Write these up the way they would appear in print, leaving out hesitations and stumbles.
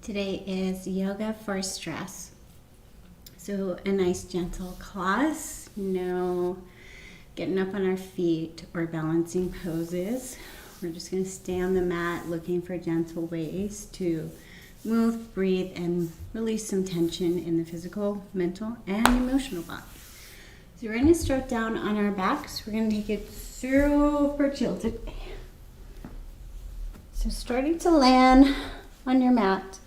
Today is yoga for stress. So a nice gentle class, no getting up on our feet or balancing poses. We're just going to stay on the mat looking for gentle ways to move, breathe, and release some tension in the physical, mental, and emotional body. So we're going to start down on our backs. We're going to take it super chill today. So starting to land on your mat.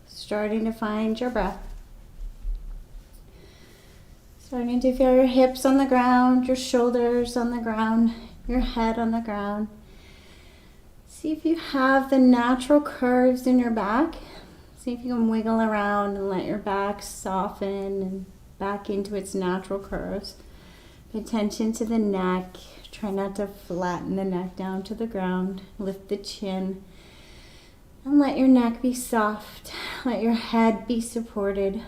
Starting to find your breath. Starting to feel your hips on the ground, your shoulders on the ground, your head on the ground. See if you have the natural curves in your back. See if you can wiggle around and let your back soften and back into its natural curves. Pay attention to the neck. Try not to flatten the neck down to the ground. Lift the chin. And let your neck be soft. Let your head be supported.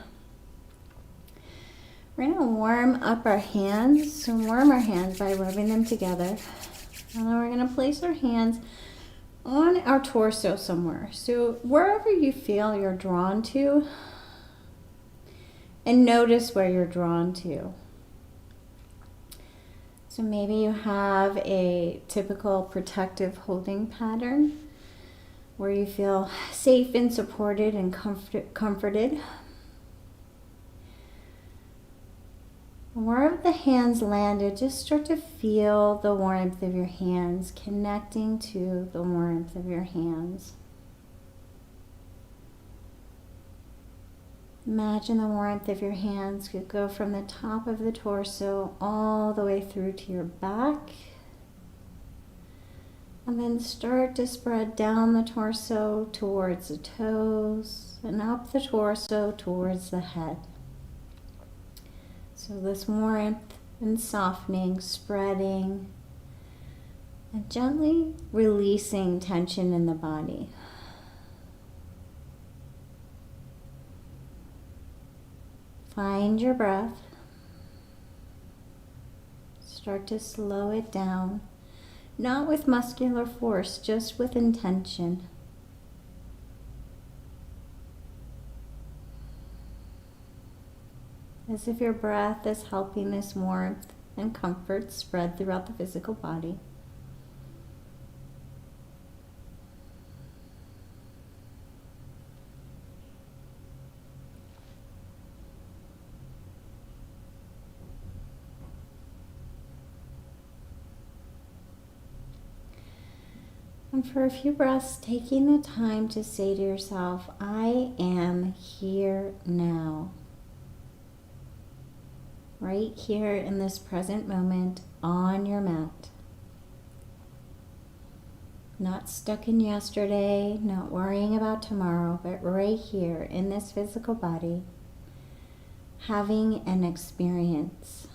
We're going to warm up our hands. So warm our hands by rubbing them together. And then we're going to place our hands on our torso somewhere. So wherever you feel you're drawn to, and notice where you're drawn to. So maybe you have a typical protective holding pattern where you feel safe and supported and comforted. Wherever the hands landed, just start to feel the warmth of your hands, connecting to the warmth of your hands. Imagine the warmth of your hands could go from the top of the torso all the way through to your back. And then start to spread down the torso towards the toes and up the torso towards the head. So this warmth and softening, spreading, and gently releasing tension in the body. Find your breath. Start to slow it down. Not with muscular force, just with intention. As if your breath is helping this warmth and comfort spread throughout the physical body. And for a few breaths, taking the time to say to yourself, I am here now. Right here in this present moment on your mat. Not stuck in yesterday, not worrying about tomorrow, but right here in this physical body, having an experience.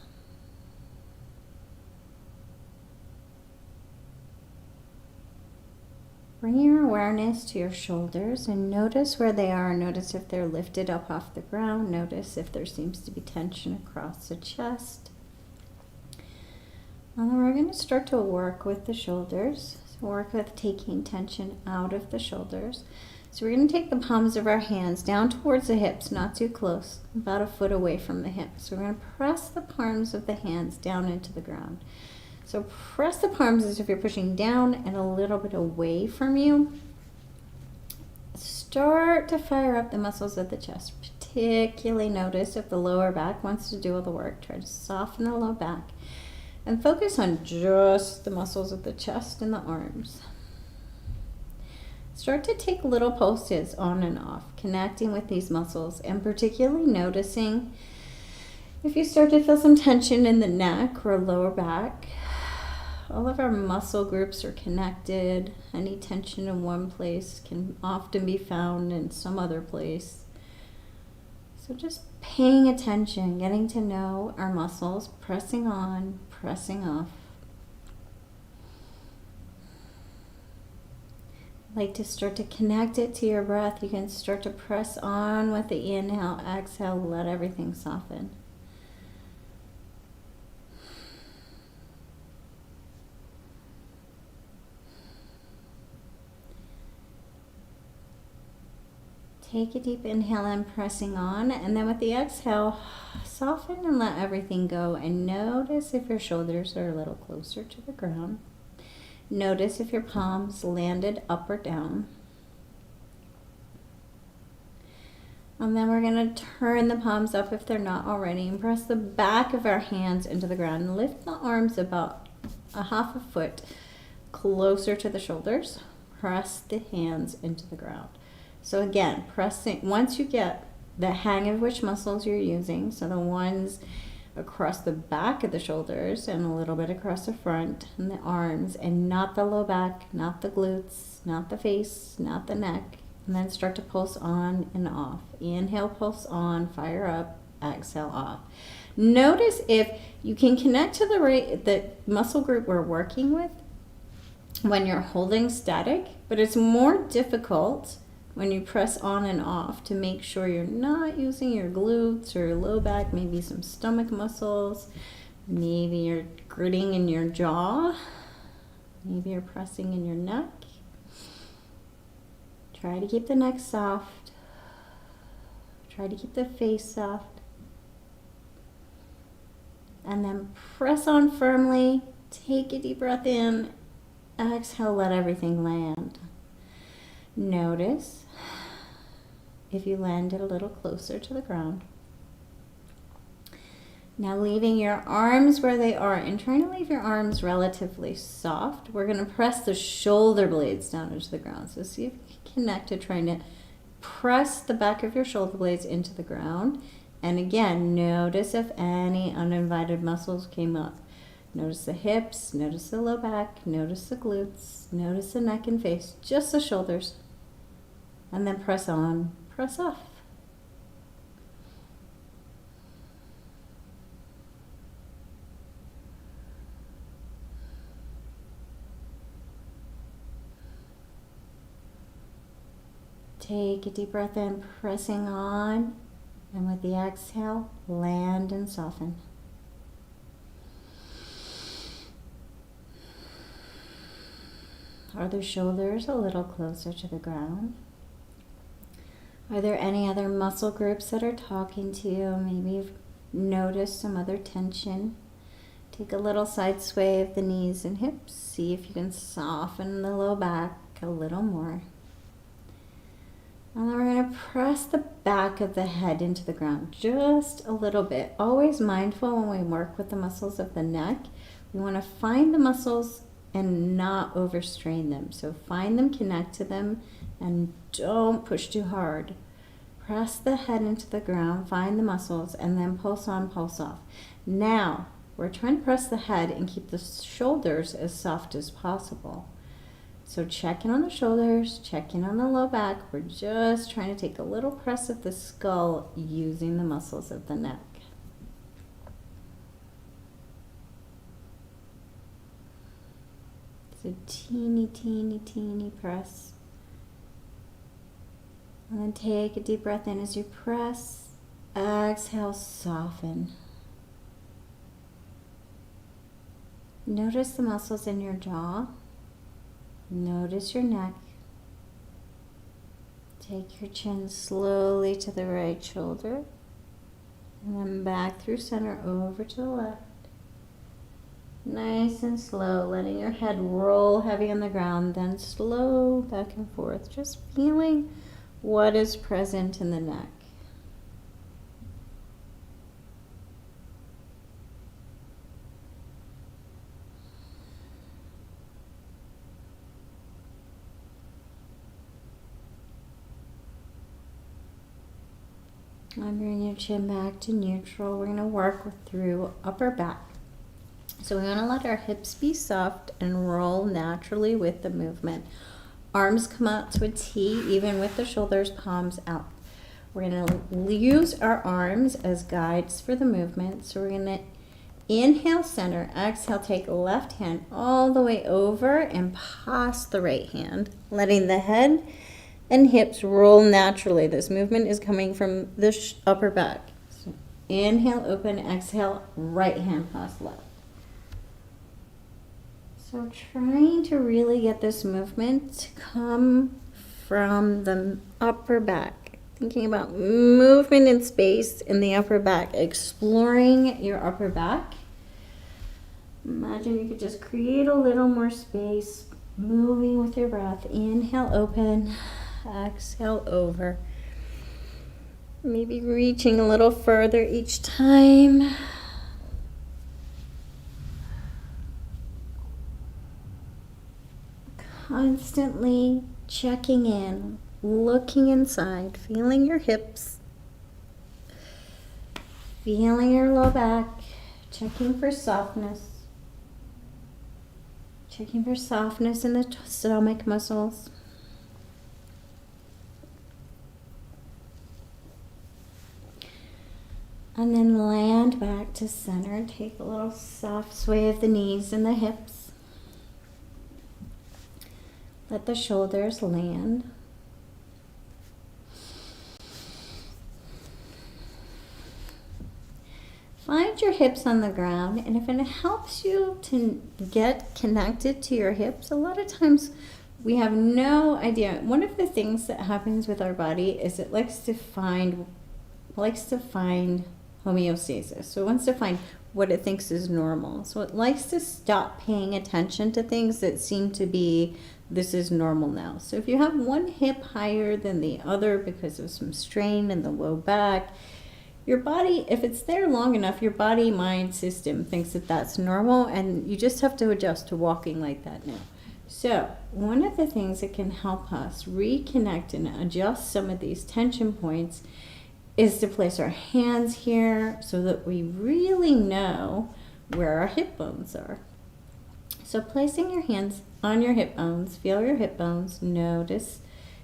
Bring your awareness to your shoulders and notice where they are. Notice if they're lifted up off the ground. Notice if there seems to be tension across the chest. And then we're going to start to work with the shoulders. So work with taking tension out of the shoulders. So we're going to take the palms of our hands down towards the hips, not too close, about a foot away from the hips. So we're going to press the palms of the hands down into the ground. So press the palms as if you're pushing down and a little bit away from you. Start to fire up the muscles of the chest. Particularly notice if the lower back wants to do all the work. Try to soften the low back and focus on just the muscles of the chest and the arms. Start to take little pulses on and off, connecting with these muscles and particularly noticing if you start to feel some tension in the neck or lower back. All of our muscle groups are connected. Any tension in one place can often be found in some other place. So just paying attention, getting to know our muscles, pressing on, pressing off. Like to start to connect it to your breath. You can start to press on with the inhale, exhale, let everything soften. Take a deep inhale and pressing on, and then with the exhale, soften and let everything go, and notice if your shoulders are a little closer to the ground. Notice if your palms landed up or down. And then we're going to turn the palms up if they're not already, and press the back of our hands into the ground, and lift the arms about a half a foot closer to the shoulders. Press the hands into the ground. So again, pressing, once you get the hang of which muscles you're using, so the ones across the back of the shoulders and a little bit across the front and the arms, and not the low back, not the glutes, not the face, not the neck, and then start to pulse on and off. Inhale, pulse on, fire up, exhale off. Notice if you can connect to the muscle group we're working with when you're holding static, but it's more difficult when you press on and off to make sure you're not using your glutes or your low back, maybe some stomach muscles, maybe you're gritting in your jaw, maybe you're pressing in your neck. Try to keep the neck soft. Try to keep the face soft. And then press on firmly. Take a deep breath in. Exhale, let everything land. Notice if you landed a little closer to the ground. Now leaving your arms where they are and trying to leave your arms relatively soft. We're going to press the shoulder blades down into the ground. So see if you can connect to trying to press the back of your shoulder blades into the ground. And again, notice if any uninvited muscles came up. Notice the hips, notice the low back, notice the glutes, notice the neck and face, just the shoulders. And then press on, press off. Take a deep breath in, pressing on, and with the exhale, land and soften. Are the shoulders a little closer to the ground? Are there any other muscle groups that are talking to you? Maybe you've noticed some other tension. Take a little side sway of the knees and hips. See if you can soften the low back a little more. And then we're going to press the back of the head into the ground just a little bit. Always mindful when we work with the muscles of the neck. We want to find the muscles and not overstrain them. So find them, connect to them, and don't push too hard. Press the head into the ground, find the muscles, and then pulse on, pulse off. Now, we're trying to press the head and keep the shoulders as soft as possible. So check in on the shoulders, check in on the low back. We're just trying to take a little press of the skull using the muscles of the neck. So teeny, teeny, teeny press. And then take a deep breath in as you press. Exhale, soften. Notice the muscles in your jaw. Notice your neck. Take your chin slowly to the right shoulder. And then back through center over to the left. Nice and slow, letting your head roll heavy on the ground, then slow back and forth, just feeling what is present in the neck. And bring your chin back to neutral. We're going to work through upper back. So we want to let our hips be soft and roll naturally with the movement. Arms come out to a T, even with the shoulders, palms out. We're going to use our arms as guides for the movement. So we're going to inhale center, exhale, take left hand all the way over and past the right hand, letting the head and hips roll naturally. This movement is coming from the upper back. So inhale, open, exhale, right hand past left. So trying to really get this movement to come from the upper back. Thinking about movement in space in the upper back, exploring your upper back. Imagine you could just create a little more space, moving with your breath. Inhale, open. Exhale, over. Maybe reaching a little further each time. Constantly checking in, looking inside, feeling your hips, feeling your low back, checking for softness. Checking for softness in the stomach muscles. And then land back to center. Take a little soft sway of the knees and the hips. Let the shoulders land. Find your hips on the ground, and if it helps you to get connected to your hips, a lot of times we have no idea. One of the things that happens with our body is it likes to find homeostasis. So it wants to find what it thinks is normal. So it likes to stop paying attention to things that seem to be, this is normal now. So if you have one hip higher than the other because of some strain in the low back, your body, if it's there long enough, your body-mind system thinks that that's normal, and you just have to adjust to walking like that now. So one of the things that can help us reconnect and adjust some of these tension points is to place our hands here so that we really know where our hip bones are. So placing your hands on your hip bones, feel your hip bones, notice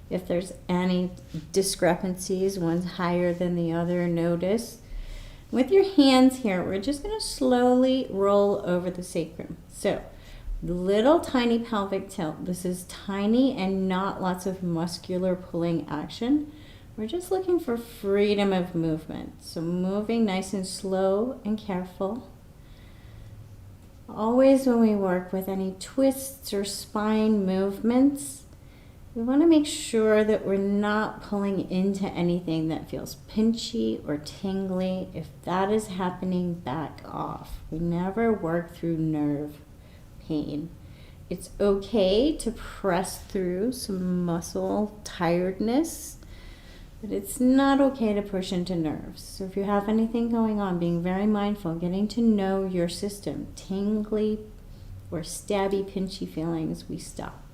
if there's any discrepancies, one's higher than the other, notice. With your hands here, we're just going to slowly roll over the sacrum. So, little tiny pelvic tilt. This is tiny and not lots of muscular pulling action. We're just looking for freedom of movement. So moving nice and slow and careful. Always when we work with any twists or spine movements, we want to make sure that we're not pulling into anything that feels pinchy or tingly. If that is happening, back off. We never work through nerve pain. It's okay to press through some muscle tiredness, but it's not okay to push into nerves. So if you have anything going on, being very mindful, getting to know your system, tingly or stabby, pinchy feelings, we stop.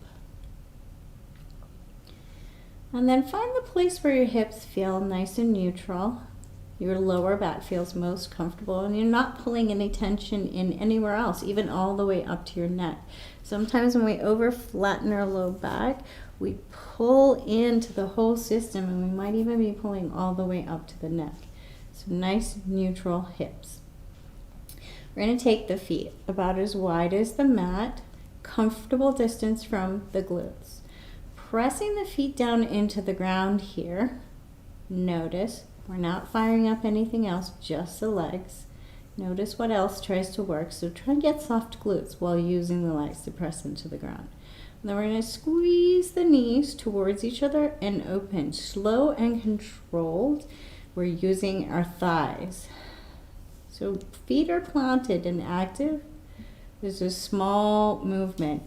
And then find the place where your hips feel nice and neutral. Your lower back feels most comfortable, and you're not pulling any tension in anywhere else, even all the way up to your neck. Sometimes when we over flatten our low back, we pull into the whole system, and we might even be pulling all the way up to the neck. So nice neutral hips. We're going to take the feet about as wide as the mat, comfortable distance from the glutes. Pressing the feet down into the ground here. Notice we're not firing up anything else, just the legs. Notice what else tries to work. So try and get soft glutes while using the legs to press into the ground. And then we're going to squeeze the knees towards each other and open. Slow and controlled. We're using our thighs. So feet are planted and active. There's a small movement.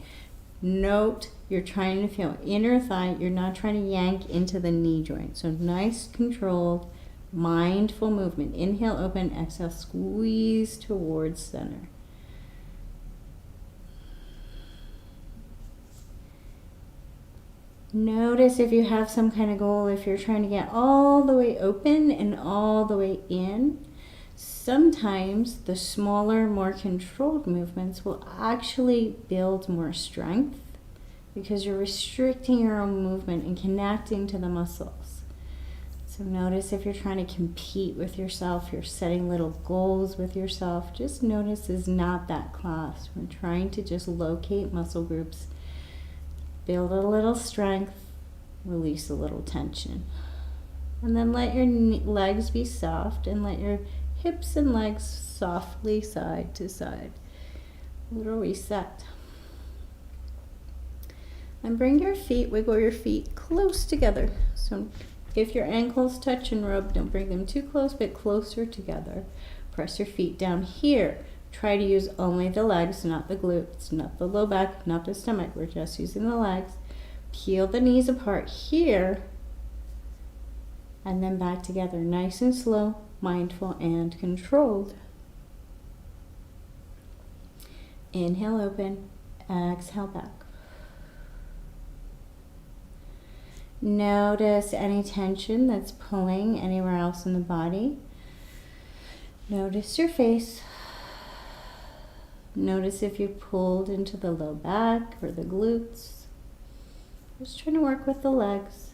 Note you're trying to feel inner thigh. You're not trying to yank into the knee joint. So nice, controlled, mindful movement. Inhale, open. Exhale, squeeze towards center. Notice if you have some kind of goal, if you're trying to get all the way open and all the way in. Sometimes the smaller, more controlled movements will actually build more strength because you're restricting your own movement and connecting to the muscles. So notice if you're trying to compete with yourself, you're setting little goals with yourself, just notice is not that class. We're trying to just locate muscle groups, build a little strength, release a little tension. And then let your legs be soft and let your hips and legs softly side to side. Little reset. And bring your feet, wiggle your feet close together. So If your ankles touch and rub, don't bring them too close, but closer together. Press your feet down here. Try to use only the legs, not the glutes, not the low back, not the stomach. We're just using the legs. Peel the knees apart here, and then back together. Nice and slow, mindful and controlled. Inhale, open. Exhale, back. Notice any tension that's pulling anywhere else in the body. Notice your face. Notice if you pulled into the low back or the glutes. Just trying to work with the legs.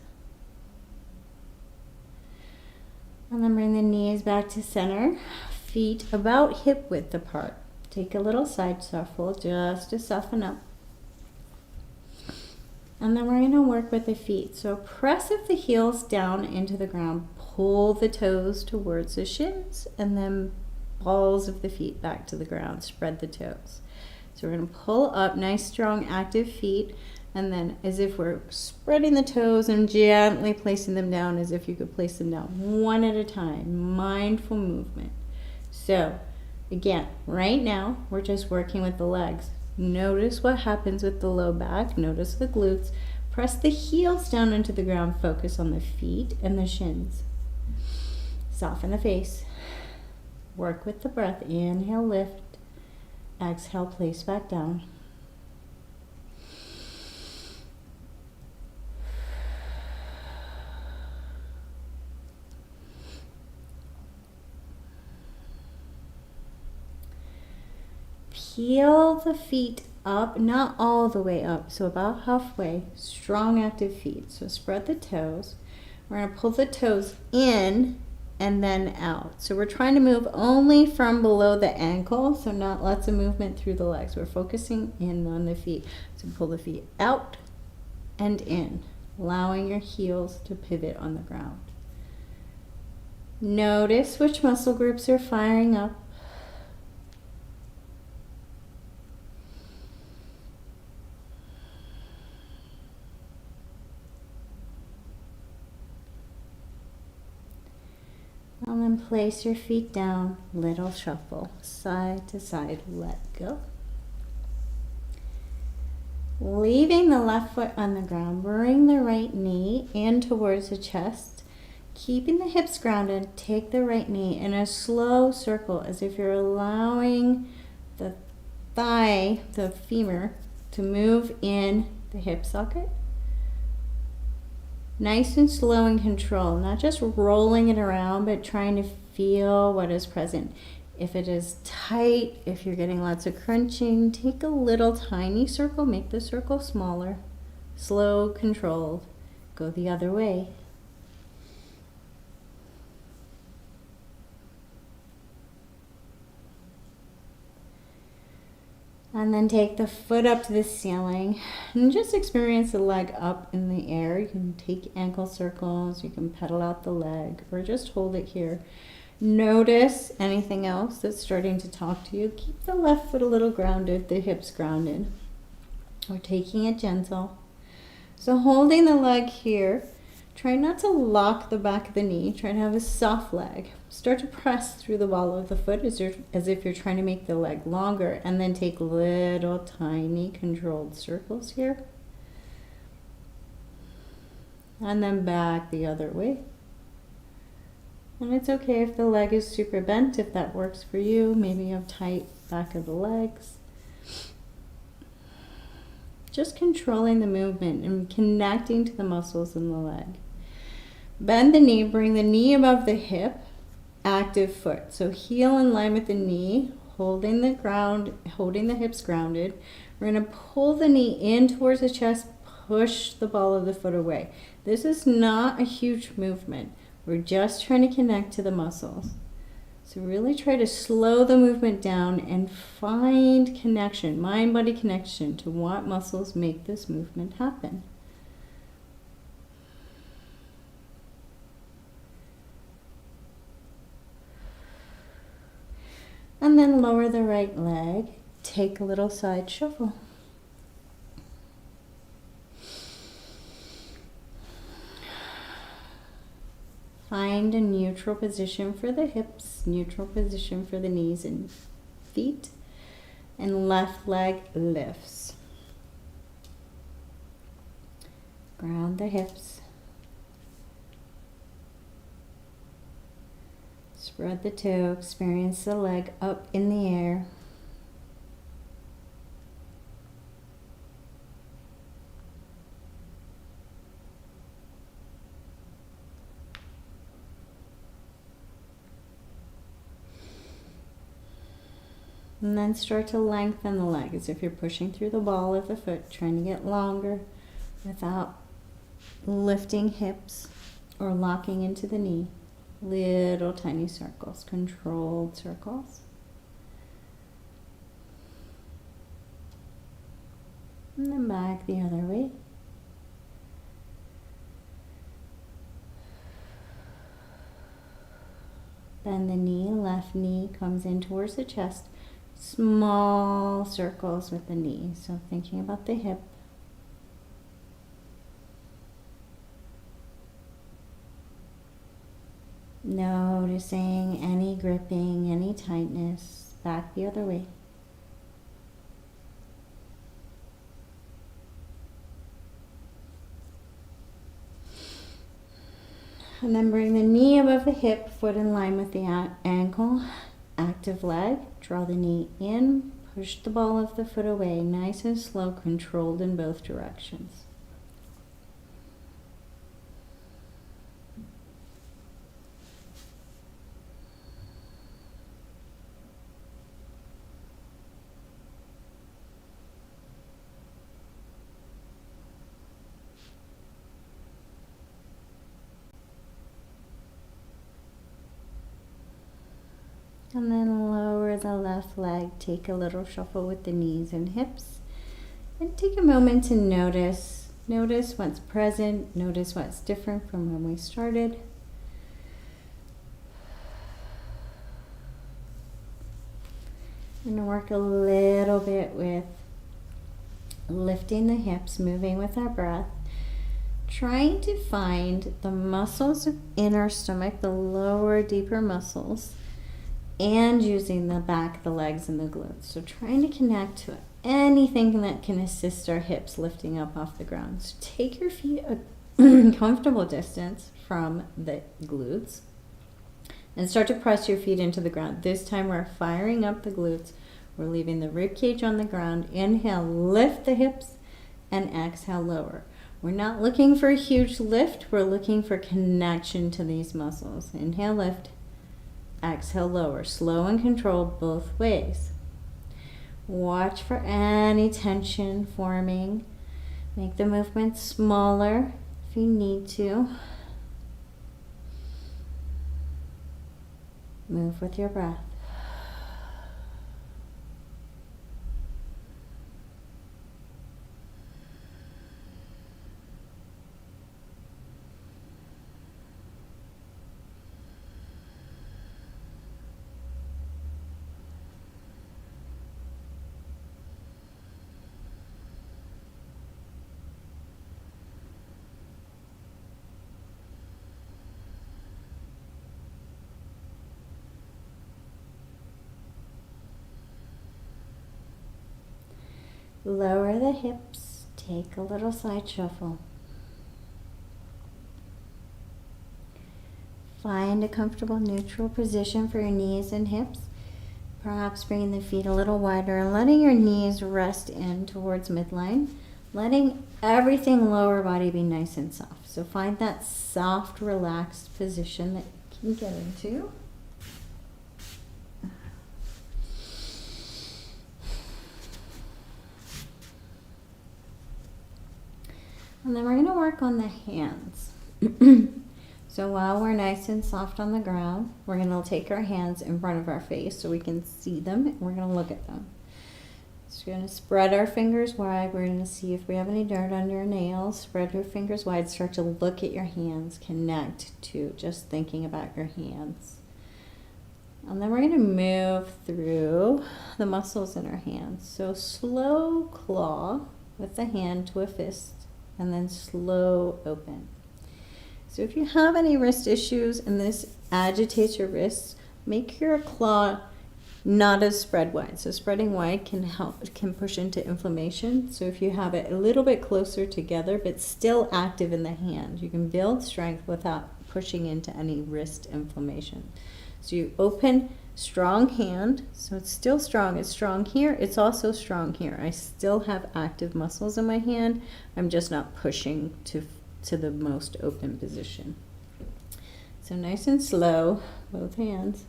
And then bring the knees back to center. Feet about hip width apart. Take a little side shuffle just to soften up. And then we're going to work with the feet. So press of the heels down into the ground. Pull the toes towards the shins, and then balls of the feet back to the ground. Spread the toes. So we're going to pull up, nice, strong, active feet. And then as if we're spreading the toes and gently placing them down as if you could place them down one at a time. Mindful movement. So again, right now, we're just working with the legs. Notice what happens with the low back. Notice the glutes. Press the heels down into the ground. Focus on the feet and the shins. Soften the face. Work with the breath. Inhale, lift. Exhale, place back down. Peel the feet up, not all the way up, so about halfway. Strong, active feet. So spread the toes. We're going to pull the toes in and then out. So we're trying to move only from below the ankle, so not lots of movement through the legs. We're focusing in on the feet. So pull the feet out and in, allowing your heels to pivot on the ground. Notice which muscle groups are firing up. And then place your feet down, little shuffle, side to side, let go. Leaving the left foot on the ground, bring the right knee in towards the chest. Keeping the hips grounded, take the right knee in a slow circle as if you're allowing the thigh, the femur, to move in the hip socket. Nice and slow and controlled, not just rolling it around, but trying to feel what is present. If it is tight, if you're getting lots of crunching, take a little tiny circle, make the circle smaller. Slow, controlled. Go the other way. And then take the foot up to the ceiling and just experience the leg up in the air. You can take ankle circles, you can pedal out the leg, or just hold it here. Notice anything else that's starting to talk to you. Keep the left foot a little grounded, the hips grounded. We're taking it gentle. So holding the leg here, try not to lock the back of the knee. Try to have a soft leg. Start to press through the ball of the foot as if you're trying to make the leg longer, and then take little tiny controlled circles here. And then back the other way. And it's okay if the leg is super bent, if that works for you. Maybe you have tight back of the legs. Just controlling the movement and connecting to the muscles in the leg. Bend the knee, bring the knee above the hip, active foot. So heel in line with the knee, holding the ground, holding the hips grounded. We're going to pull the knee in towards the chest, push the ball of the foot away. This is not a huge movement. We're just trying to connect to the muscles. So really try to slow the movement down and find connection, mind-body connection to what muscles make this movement happen. And then lower the right leg, take a little side shuffle. Find a neutral position for the hips, neutral position for the knees and feet, and left leg lifts. Ground the hips. Spread the toe, experience the leg up in the air. And then start to lengthen the leg as if you're pushing through the ball of the foot, trying to get longer without lifting hips or locking into the knee. Little tiny circles, controlled circles. And then back the other way. Bend the knee, left knee comes in towards the chest. Small circles with the knee. So thinking about the hip. Noticing any gripping, any tightness. Back the other way. And then bring the knee above the hip, foot in line with the ankle. Active leg. Draw the knee in. Push the ball of the foot away. Nice and slow, controlled in both directions. And then lower the left leg, take a little shuffle with the knees and hips. And take a moment to notice. Notice what's present, notice what's different from when we started. I'm going to work a little bit with lifting the hips, moving with our breath. Trying to find the muscles in our stomach, the lower, deeper muscles, and using the back, the legs, and the glutes. So trying to connect to anything that can assist our hips lifting up off the ground. So take your feet a comfortable distance from the glutes and start to press your feet into the ground. This time we're firing up the glutes. We're leaving the rib cage on the ground. Inhale, lift the hips, and exhale, lower. We're not looking for a huge lift. We're looking for connection to these muscles. Inhale, lift. Exhale, lower. Slow and controlled both ways. Watch for any tension forming. Make the movement smaller if you need to. Move with your breath. Lower the hips, take a little side shuffle. Find a comfortable neutral position for your knees and hips. Perhaps bringing the feet a little wider and letting your knees rest in towards midline. Letting everything lower body be nice and soft. So find that soft, relaxed position that you can get into. And then we're going to work on the hands. So while we're nice and soft on the ground, we're going to take our hands in front of our face so we can see them, and we're going to look at them. So we're going to spread our fingers wide. We're going to see if we have any dirt on your nails. Spread your fingers wide. Start to look at your hands. Connect to just thinking about your hands. And then we're going to move through the muscles in our hands. So slow claw with the hand to a fist. And then slow open. So if you have any wrist issues and this agitates your wrists, make your claw not as spread wide. So spreading wide can push into inflammation. So if you have it a little bit closer together, but still active in the hand, you can build strength without pushing into any wrist inflammation. So you open, strong hand, so it's still strong. It's strong here. It's also strong here. I still have active muscles in my hand. I'm just not pushing to the most open position. So nice and slow, both hands.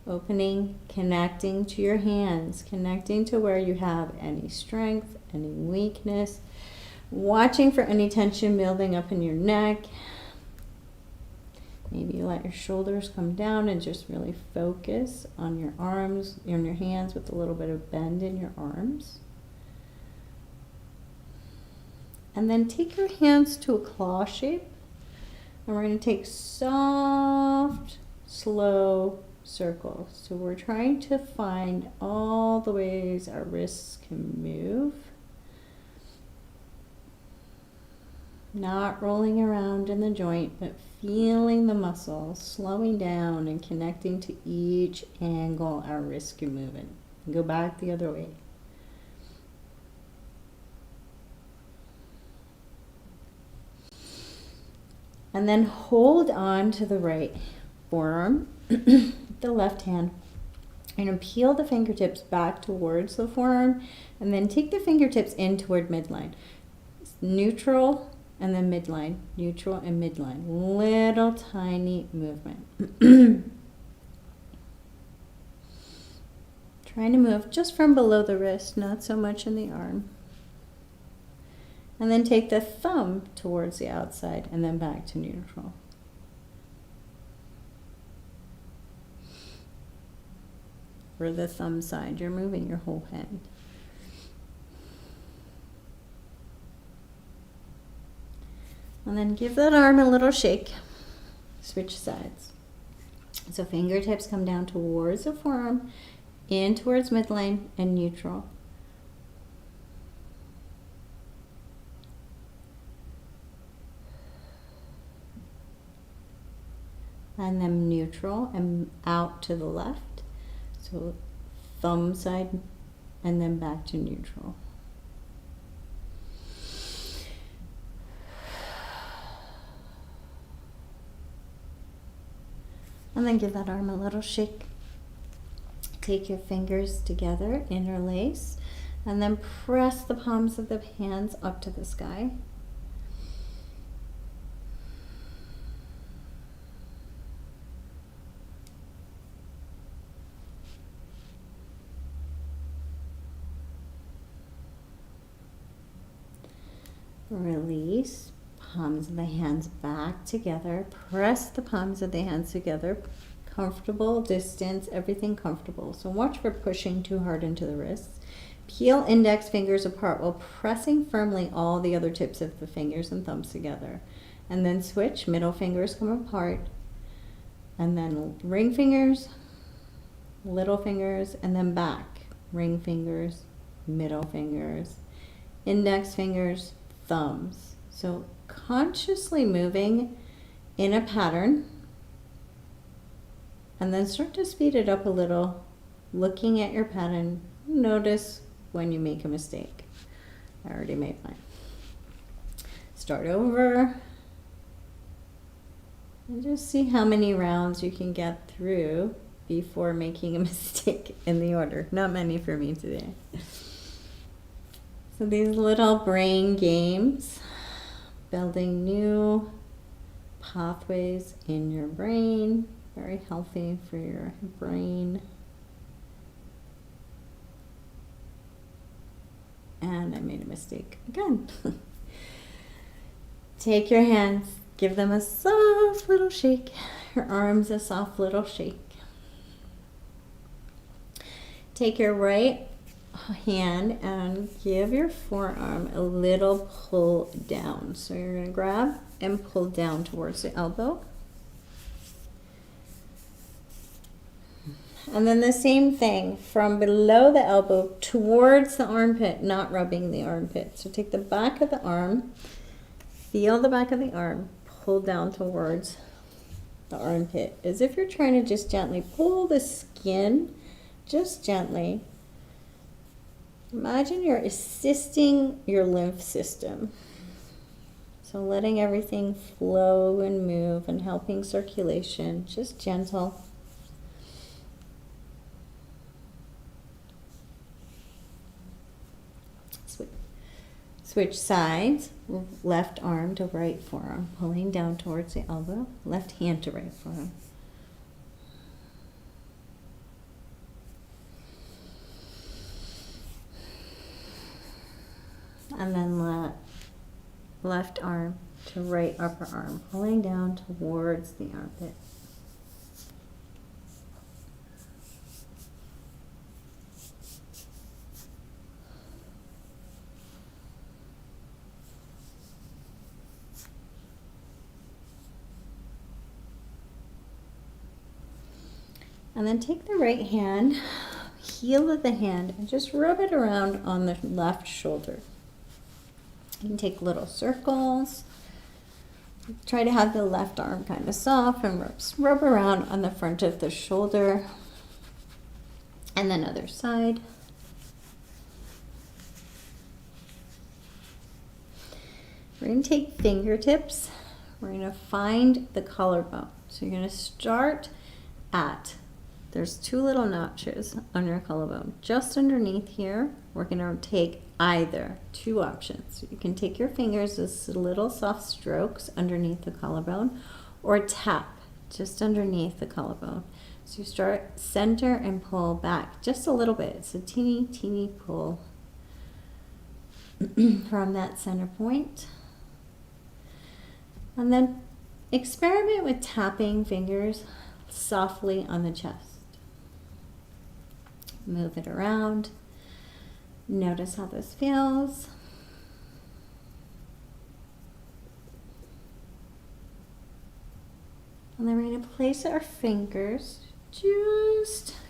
Opening, connecting to your hands, connecting to where you have any strength, any weakness, watching for any tension building up in your neck. Maybe you let your shoulders come down and just really focus on your arms, on your hands with a little bit of bend in your arms. And then take your hands to a claw shape. And we're going to take soft, slow circles. So we're trying to find all the ways our wrists can move. Not rolling around in the joint, but feeling the muscles, slowing down and connecting to each angle our wrists can move in. And go back the other way. And then hold on to the right forearm, the left hand. You're going to peel the fingertips back towards the forearm and then take the fingertips in toward midline. Neutral and then midline, neutral and midline. Little tiny movement. Trying to move just from below the wrist, not so much in the arm. And then take the thumb towards the outside and then back to neutral. For the thumb side, you're moving your whole hand. And then give that arm a little shake. Switch sides. So fingertips come down towards the forearm, in towards midline and neutral. And then neutral and out to the left. So thumb side and then back to neutral. And then give that arm a little shake. Take your fingers together, interlace, and then press the palms of the hands up to the sky. Release, palms of the hands back together. Press the palms of the hands together. Comfortable distance, everything comfortable. So watch for pushing too hard into the wrists. Peel index fingers apart while pressing firmly all the other tips of the fingers and thumbs together. And then switch, middle fingers come apart. And then ring fingers, little fingers, and then back. Ring fingers, middle fingers, index fingers, thumbs. So consciously moving in a pattern, and then start to speed it up a little, looking at your pattern. Notice when you make a mistake. I already made mine. Start over and just see how many rounds you can get through before making a mistake in the order. Not many for me today. So these little brain games, building new pathways in your brain, very healthy for your brain. And I made a mistake again. Take your hands, give them a soft little shake, your arms a soft little shake. Take your right hand and give your forearm a little pull down. So you're going to grab and pull down towards the elbow. And then the same thing from below the elbow towards the armpit, not rubbing the armpit. So take the back of the arm, feel the back of the arm, pull down towards the armpit, as if you're trying to just gently pull the skin, just gently. Imagine you're assisting your lymph system. So letting everything flow and move and helping circulation, just gentle. Switch sides, left arm to right forearm, pulling down towards the elbow, left hand to right forearm. And then left arm to right upper arm, pulling down towards the armpit. And then take the right hand, heel of the hand, and just rub it around on the left shoulder. You can take little circles. Try to have the left arm kind of soft and rub around on the front of the shoulder. And then other side. We're going to take fingertips. We're going to find the collarbone. So you're going to start at, there's two little notches on your collarbone. Just underneath here, we're going to take either two options. You can take your fingers as little soft strokes underneath the collarbone, or tap just underneath the collarbone. So you start center and pull back just a little bit. It's a teeny, teeny pull from that center point. And then experiment with tapping fingers softly on the chest. Move it around. Notice how this feels. And then we're going to place our fingers you're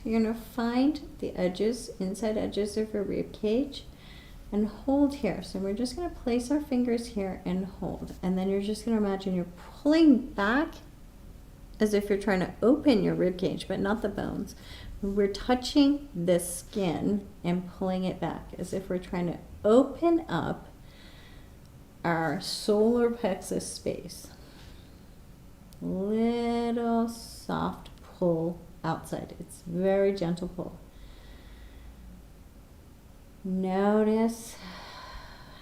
going to find the edges, inside edges of your rib cage, and hold here. So we're just going to place our fingers here and hold. And then you're just going to imagine you're pulling back as if you're trying to open your rib cage, but not the bones. We're touching the skin and pulling it back as if we're trying to open up our solar plexus space. Little soft pull outside. It's very gentle pull. Notice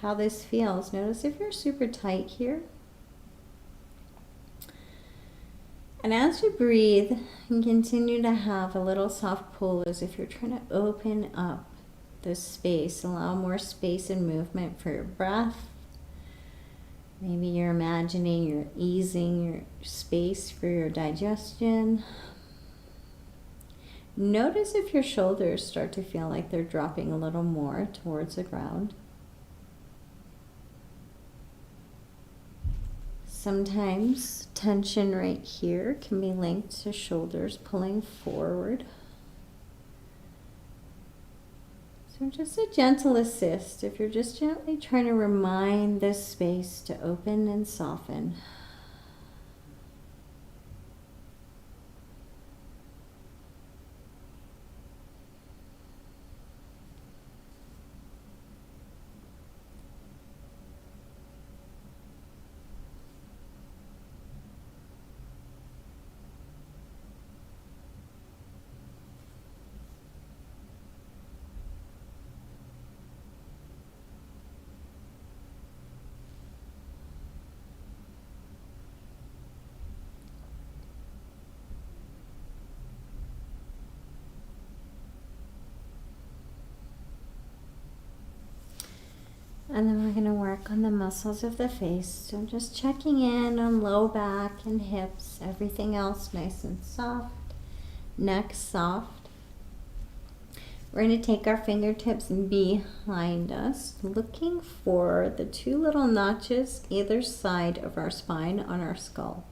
how this feels. Notice if you're super tight here. And as you breathe, and continue to have a little soft pull as if you're trying to open up this space, allow more space and movement for your breath. Maybe you're imagining you're easing your space for your digestion. Notice if your shoulders start to feel like they're dropping a little more towards the ground. Sometimes tension right here can be linked to shoulders pulling forward. So just a gentle assist if you're just gently trying to remind this space to open and soften. And then we're going to work on the muscles of the face. So I'm just checking in on low back and hips. Everything else nice and soft. Neck soft. We're going to take our fingertips behind us, looking for the two little notches either side of our spine on our skull.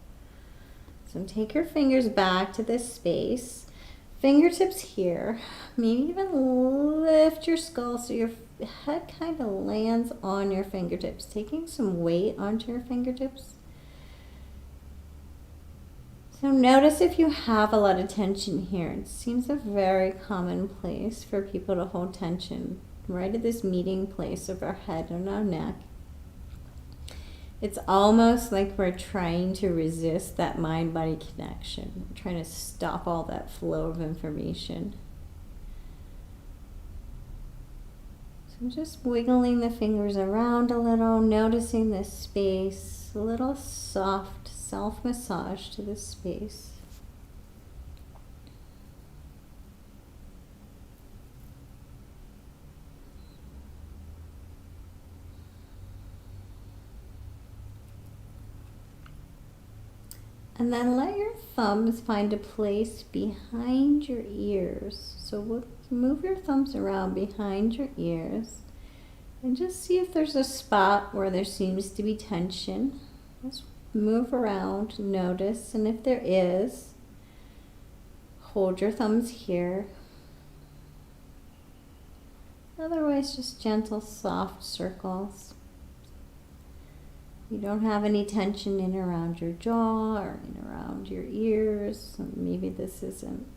So take your fingers back to this space. Fingertips here. Maybe even lift your skull so your head kind of lands on your fingertips, taking some weight onto your fingertips. So notice if you have a lot of tension here. It seems a very common place for people to hold tension, right at this meeting place of our head and our neck. It's almost like we're trying to resist that mind-body connection. We're trying to stop all that flow of information. So just wiggling the fingers around a little, noticing this space, a little soft self-massage to this space. And then let your thumbs find a place behind your ears. So move your thumbs around behind your ears and just see if there's a spot where there seems to be tension. Just move around, notice, and if there is, hold your thumbs here. Otherwise, just gentle, soft circles. You don't have any tension in around your jaw or in around your ears. Maybe this isn't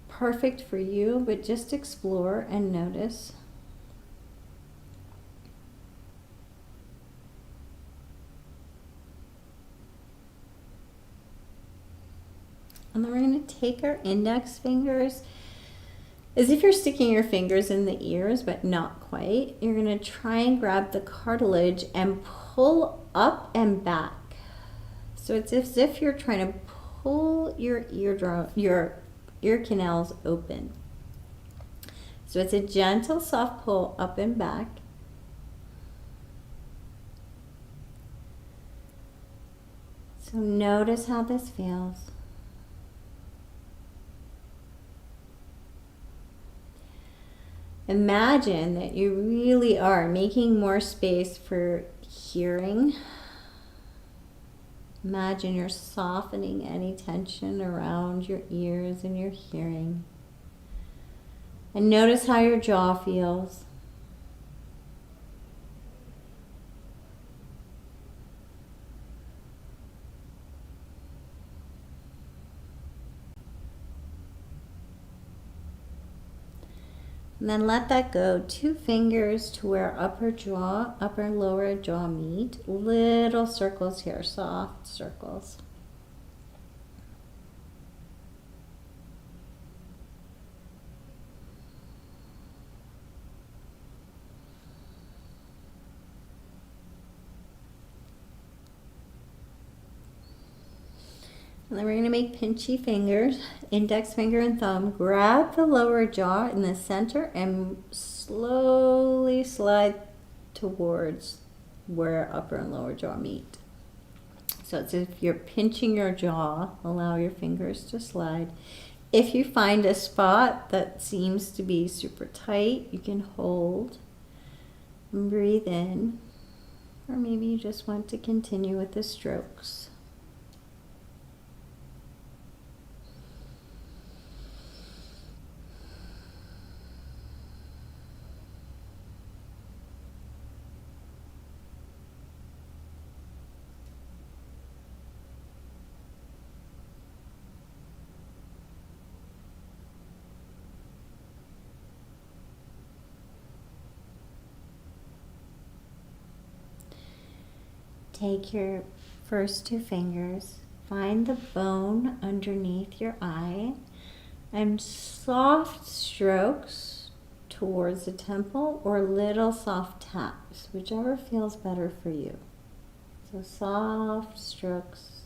perfect for you, but just explore and notice. And then we're going to take our index fingers, as if you're sticking your fingers in the ears, but not quite. You're going to try and grab the cartilage and pull up and back. So it's as if you're trying to pull your ear canals open. So it's a gentle, soft pull up and back. So notice how this feels. Imagine that you really are making more space for hearing. Imagine you're softening any tension around your ears and your hearing. And notice how your jaw feels. And then let that go. 2 fingers to where upper lower jaw meet. Little circles here, soft circles. And then we're going to make pinchy fingers, index finger and thumb. Grab the lower jaw in the center and slowly slide towards where upper and lower jaw meet. So it's as if you're pinching your jaw. Allow your fingers to slide. If you find a spot that seems to be super tight, you can hold and breathe in. Or maybe you just want to continue with the strokes. Take your first 2 fingers, find the bone underneath your eye, and soft strokes towards the temple or little soft taps, whichever feels better for you. So soft strokes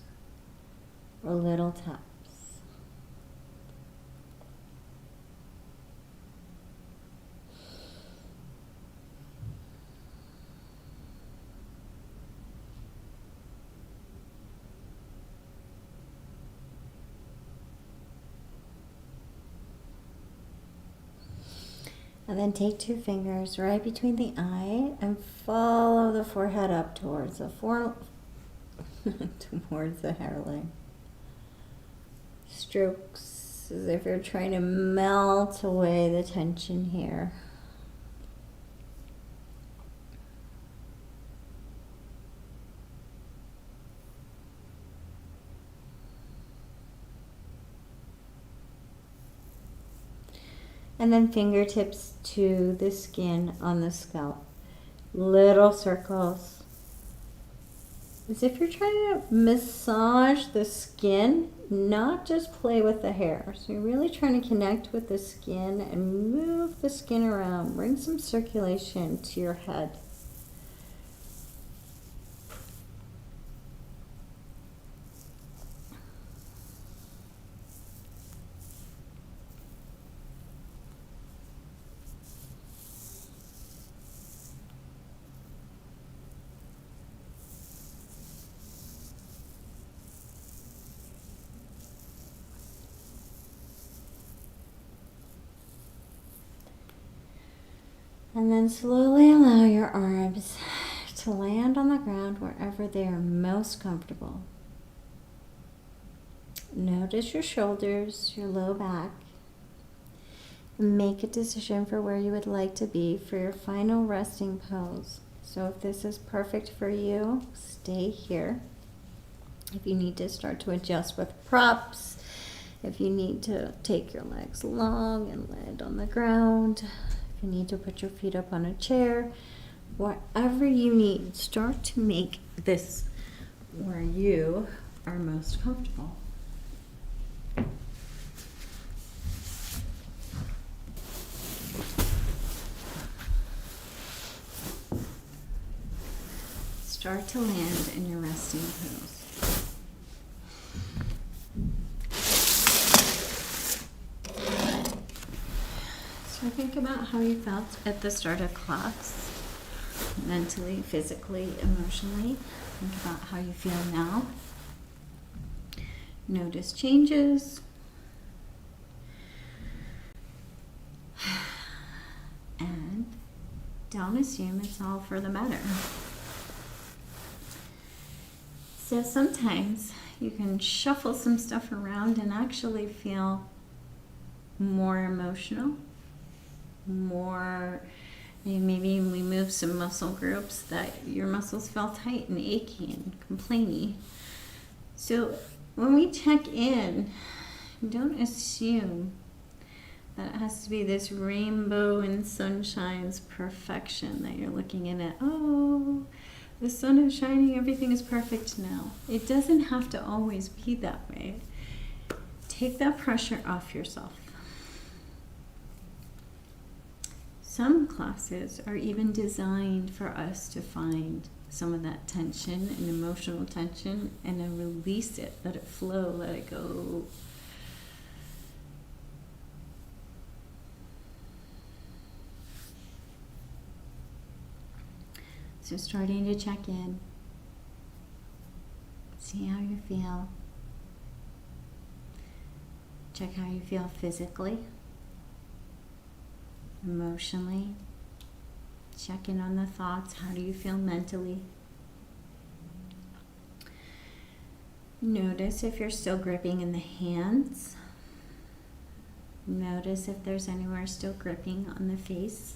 or little taps. And then take 2 fingers right between the eye and follow the forehead up towards the towards the hairline. Strokes as if you're trying to melt away the tension here. And then fingertips to the skin on the scalp. Little circles. As if you're trying to massage the skin, not just play with the hair. So you're really trying to connect with the skin and move the skin around. Bring some circulation to your head. And then slowly allow your arms to land on the ground wherever they are most comfortable. Notice your shoulders, your low back. Make a decision for where you would like to be for your final resting pose. So if this is perfect for you, stay here. If you need to start to adjust with props, if you need to take your legs long and land on the ground, if you need to put your feet up on a chair, whatever you need, start to make this where you are most comfortable. Start to land in your resting pose. So think about how you felt at the start of class, mentally, physically, emotionally. Think about how you feel now. Notice changes. And don't assume it's all for the better. So sometimes you can shuffle some stuff around and actually feel more emotional, more, maybe we move some muscle groups that your muscles felt tight and achy and complainy. So when we check in, don't assume that it has to be this rainbow and sunshine's perfection that you're looking in at. Oh, the sun is shining, everything is perfect now. It doesn't have to always be that way. Take that pressure off yourself. Some classes are even designed for us to find some of that tension and emotional tension and then release it, let it flow, let it go. So starting to check in, see how you feel. Check how you feel physically, emotionally. Check in on the thoughts. How do you feel mentally? Notice if you're still gripping in the hands. Notice if there's anywhere still gripping on the face.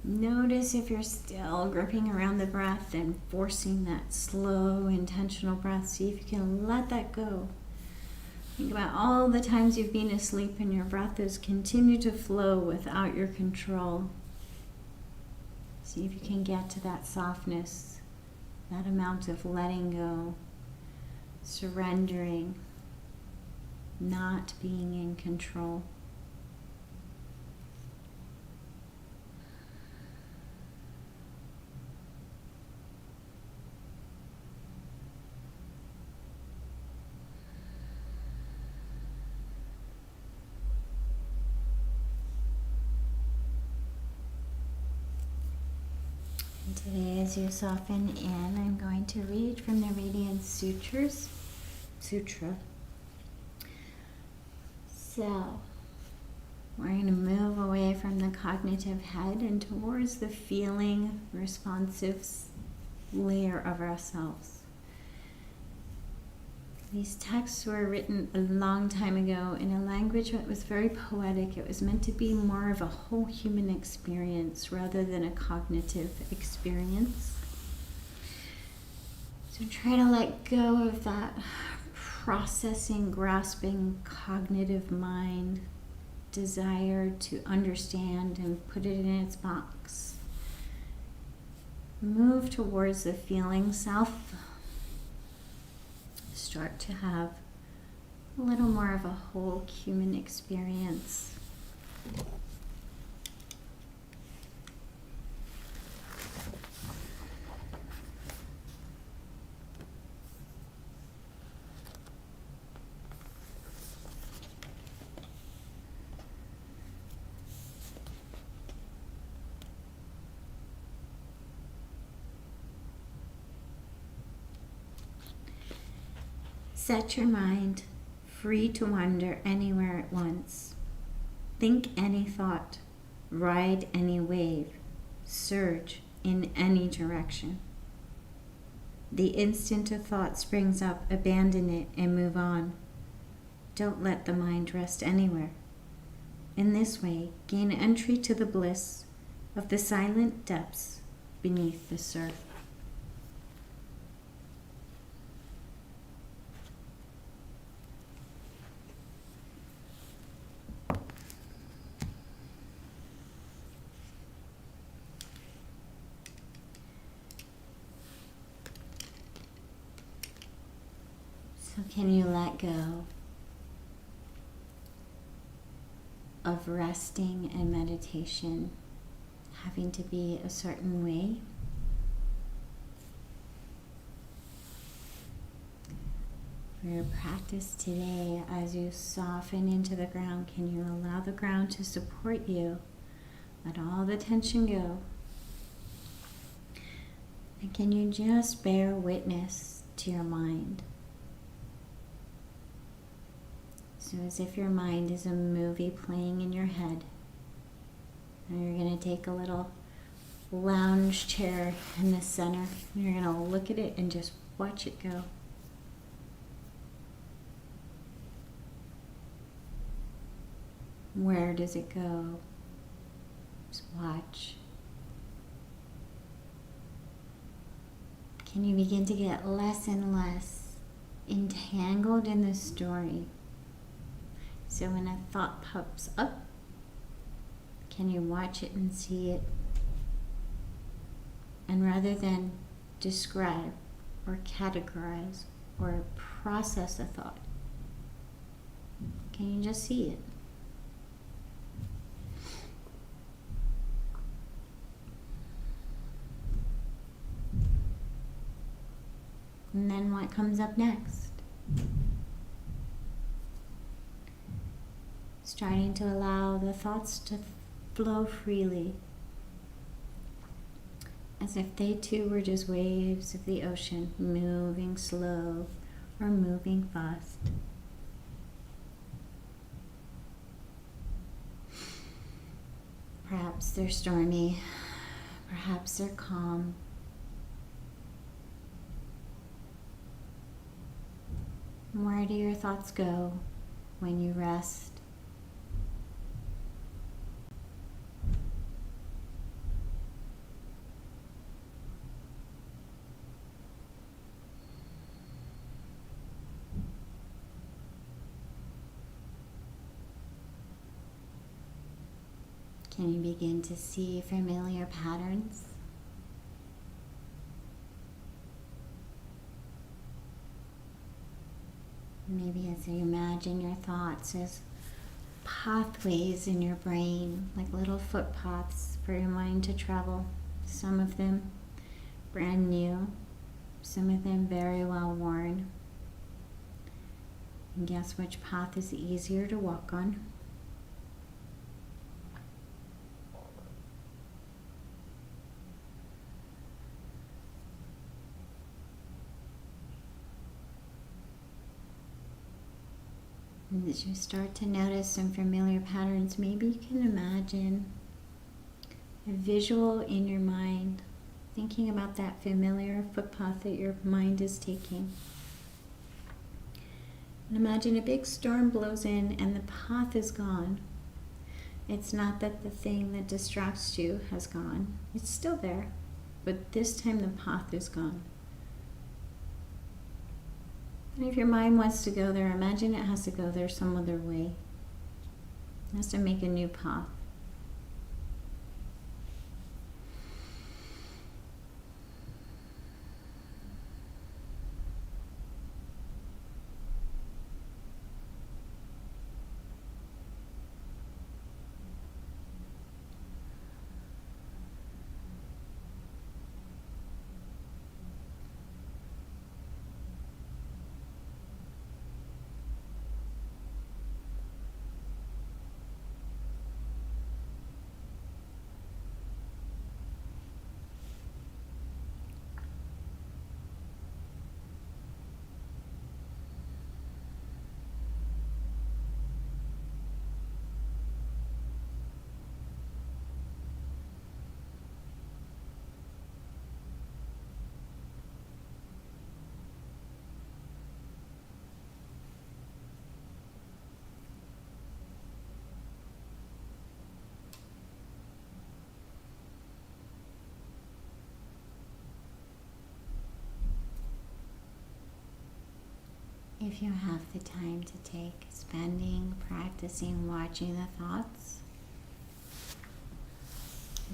Notice if you're still gripping around the breath and forcing that slow, intentional breath. See if you can let that go. Think about all the times you've been asleep and your breath has continued to flow without your control. See if you can get to that softness, that amount of letting go, surrendering, not being in control. Today, as you soften in, I'm going to read from the Radiance Sutra. So, we're going to move away from the cognitive head and towards the feeling, responsive layer of ourselves. These texts were written a long time ago in a language that was very poetic. It was meant to be more of a whole human experience rather than a cognitive experience. So try to let go of that processing, grasping, cognitive mind, desire to understand and put it in its box. Move towards the feeling self. Start to have a little more of a whole human experience. Set your mind free to wander anywhere at once. Think any thought, ride any wave, surge in any direction. The instant a thought springs up, abandon it and move on. Don't let the mind rest anywhere. In this way, gain entry to the bliss of the silent depths beneath the surf. So can you let go of resting and meditation having to be a certain way? For your practice today, as you soften into the ground, can you allow the ground to support you? Let all the tension go. And can you just bear witness to your mind? So as if your mind is a movie playing in your head. And you're going to take a little lounge chair in the center. And you're going to look at it and just watch it go. Where does it go? Just watch. Can you begin to get less and less entangled in the story? So when a thought pops up, can you watch it and see it? And rather than describe or categorize or process a thought, can you just see it? And then what comes up next? Starting to allow the thoughts to flow freely, as if they too were just waves of the ocean, moving slow or moving fast. Perhaps they're stormy, perhaps they're calm. Where do your thoughts go when you rest? Can you begin to see familiar patterns? Maybe as you imagine your thoughts as pathways in your brain, like little footpaths for your mind to travel. Some of them brand new, some of them very well worn. And guess which path is easier to walk on? And as you start to notice some familiar patterns, maybe you can imagine a visual in your mind, thinking about that familiar footpath that your mind is taking. And imagine a big storm blows in and the path is gone. It's not that the thing that distracts you has gone. It's still there, but this time the path is gone. And if your mind wants to go there, imagine it has to go there some other way. It has to make a new path. If you have the time to take, spending, practicing, watching the thoughts,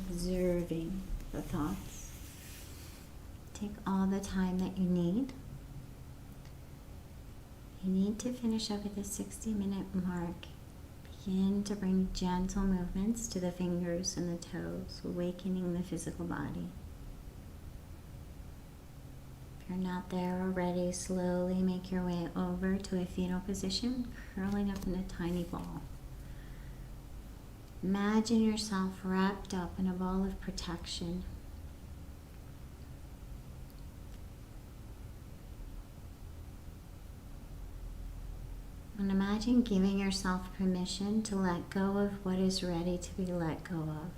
observing the thoughts. Take all the time that you need. You need to finish up at the 60-minute mark. Begin to bring gentle movements to the fingers and the toes, awakening the physical body. If you're not there already, slowly make your way over to a fetal position, curling up in a tiny ball. Imagine yourself wrapped up in a ball of protection. And imagine giving yourself permission to let go of what is ready to be let go of.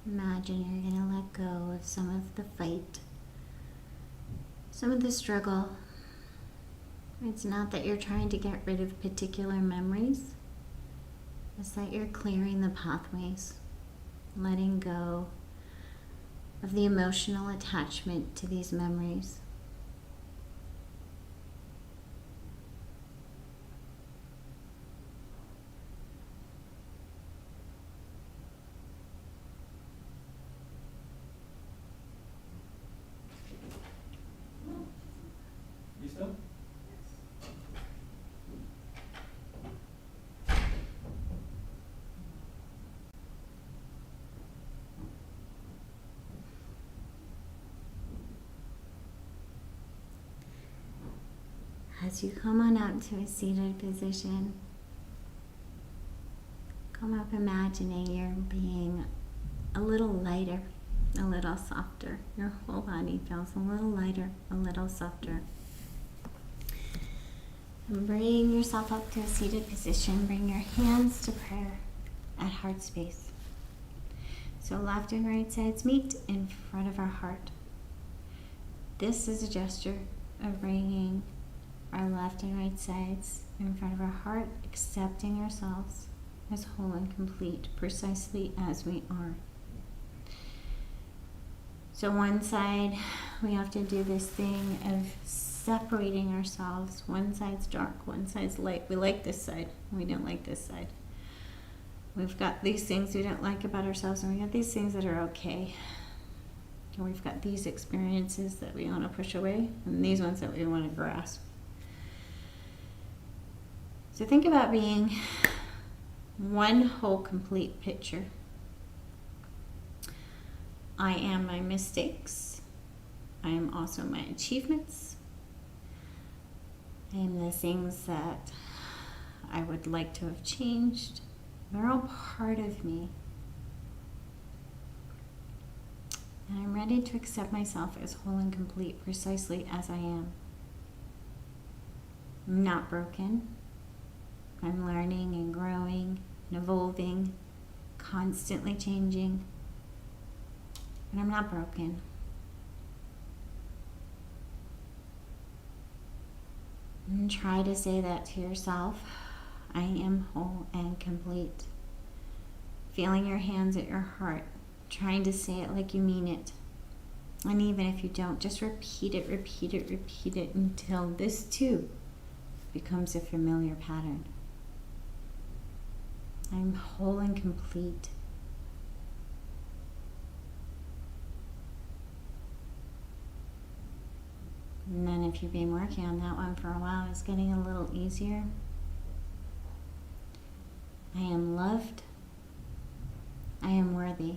Imagine you're going to let go of some of the fight, some of the struggle. It's not that you're trying to get rid of particular memories. It's that you're clearing the pathways, letting go of the emotional attachment to these memories. You still? As you come on up to a seated position, come up imagining you're being a little lighter, a little softer. Your whole body feels a little lighter, a little softer. And bring yourself up to a seated position. Bring your hands to prayer at heart space. So left and right sides meet in front of our heart. This is a gesture of bringing our left and right sides in front of our heart, accepting ourselves as whole and complete, precisely as we are. So one side, we have to do this thing of separating ourselves. One side's dark, one side's light. We like this side, we don't like this side. We've got these things we don't like about ourselves, and we got these things that are okay. And we've got these experiences that we want to push away, and these ones that we want to grasp. So think about being one whole complete picture. I am my mistakes. I am also my achievements. I am the things that I would like to have changed. They're all part of me. And I'm ready to accept myself as whole and complete, precisely as I am. I'm not broken. I'm learning and growing and evolving, constantly changing. And I'm not broken. And try to say that to yourself. I am whole and complete. Feeling your hands at your heart, trying to say it like you mean it. And even if you don't, just repeat it, repeat it, repeat it until this too becomes a familiar pattern. I'm whole and complete. And then if you've been working on that one for a while, it's getting a little easier. I am loved. I am worthy.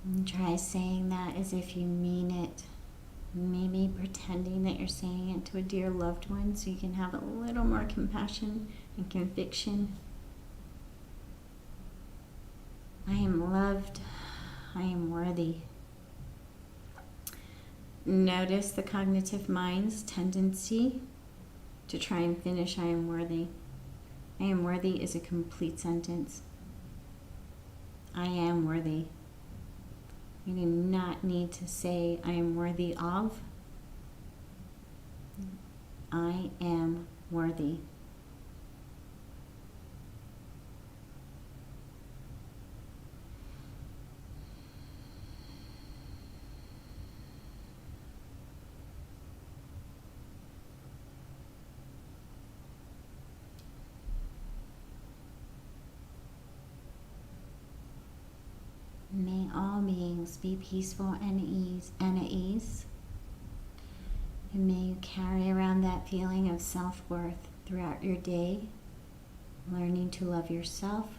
And try saying that as if you mean it. Maybe pretending that you're saying it to a dear loved one so you can have a little more compassion and conviction. I am loved. I am worthy. Notice the cognitive mind's tendency to try and finish I am worthy. I am worthy is a complete sentence. I am worthy. You do not need to say I am worthy of. I am worthy. May all beings be peaceful and at ease. And may you carry around that feeling of self-worth throughout your day, learning to love yourself,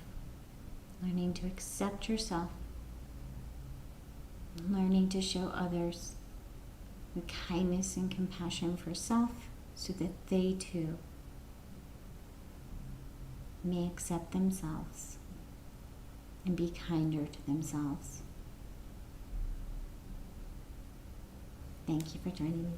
learning to accept yourself, learning to show others the kindness and compassion for self so that they too may accept themselves and be kinder to themselves. Thank you for joining me.